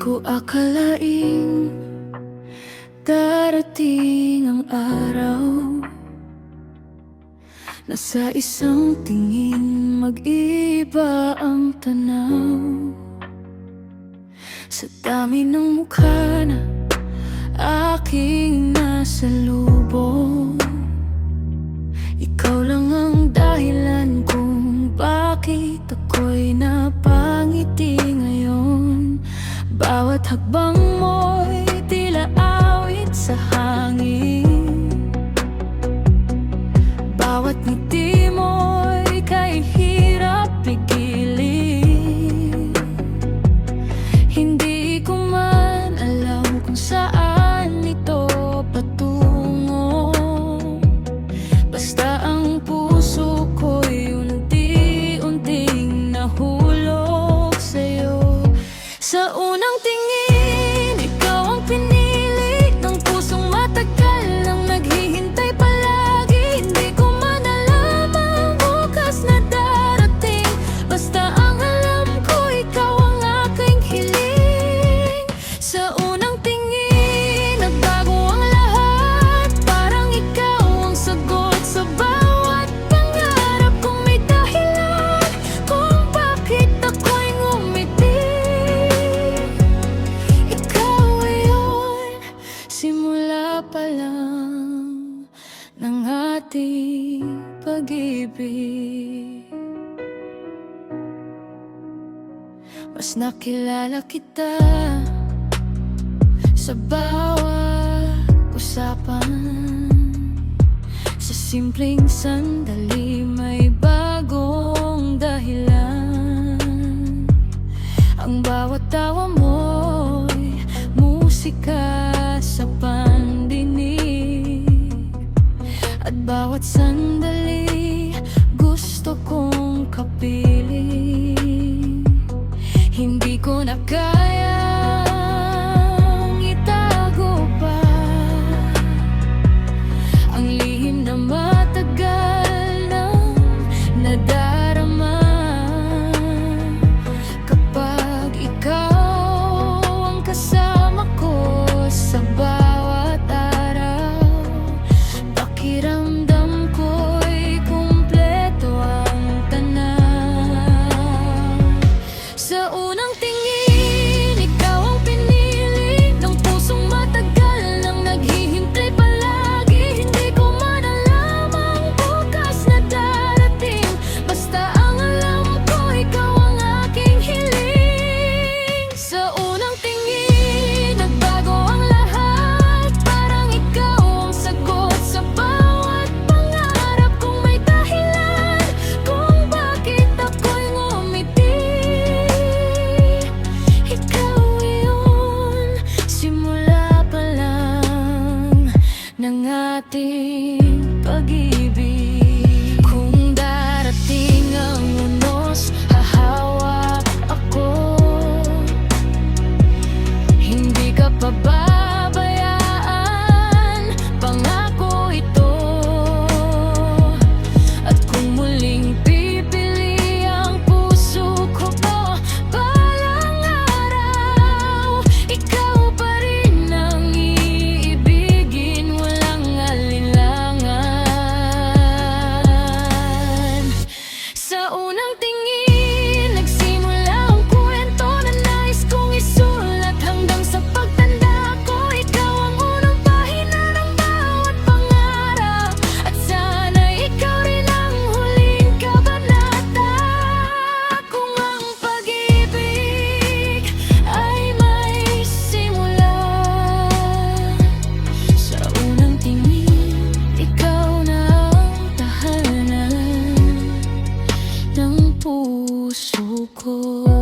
ko akalaing darating ang araw na sa isang tingin mag-iba ang tanaw. Sa dami ng mukha na aking nasalubong, ikaw lang ang dahilan kung bakit ako'y napangiti ngayon. Bawat hakbang mo'y tila awit sa hangin, bawat ngiti mo'y kahirap pigilin. Hindi ko man alam kung saan ito patungo, basta ang puso ko'y unti-unting nahulog sa'yo. Sa unang tingin, ikaw ang pinili ng pusong matagal nang naghihintay palagi. Hindi ko man alam ang bukas na darating, basta ang alam ko, ikaw ang aking hiling. Sa unang tingin, nagbago ang lahat, parang ikaw ang sagot sa bawat pangarap kong may dahilan kung bakit ako'y ngumiti. Simula pa lang ng ating pag-ibig, mas nakilala kita sa bawat usapan. Sa simpleng sandali may bagong dahilan. Ang bawat tawa mo'y musika sa pandinig, at bawat sandali gusto kong kapiling. Hindi ko na kayang itago pa ang lihim na matagal nang nadarama. Kapag ikaw ang kasama ko sa bawat araw, pakiramdam ko'y kumpleto ang tanaw. Sa unang tingin, ikaw ang pinili ng pusong matagal nang naghihintay palagi. Hindi ko man alam ang bukas na darating, basta ang alam ko, ikaw ang aking hiling. Sa unang tingin, nagbago ang lahat, parang ikaw ang sagot sa bawat pangarap kong may dahilan kung bakit ako'y ngumiti. Ikaw yun, simula pa lang ng ating pag-ibig. Kung darating ang unos, hahawak ako, hindi ka pababayaan, pangako ito. At kung muling pipili ang puso ko balang araw, ikaw pa rin ang iibigin, walang alinlangan. Sa unang tingin, nagsimula ang kwento na nais kong isulat. Hanggang sa pagtanda ko, ikaw ang unang pahina ng bawat pangarap, at sana ikaw rin ang huling kabanata. Kung ang pag-ibig ay may simula, sa unang tingin, ikaw na ang tahanan ng puso ko.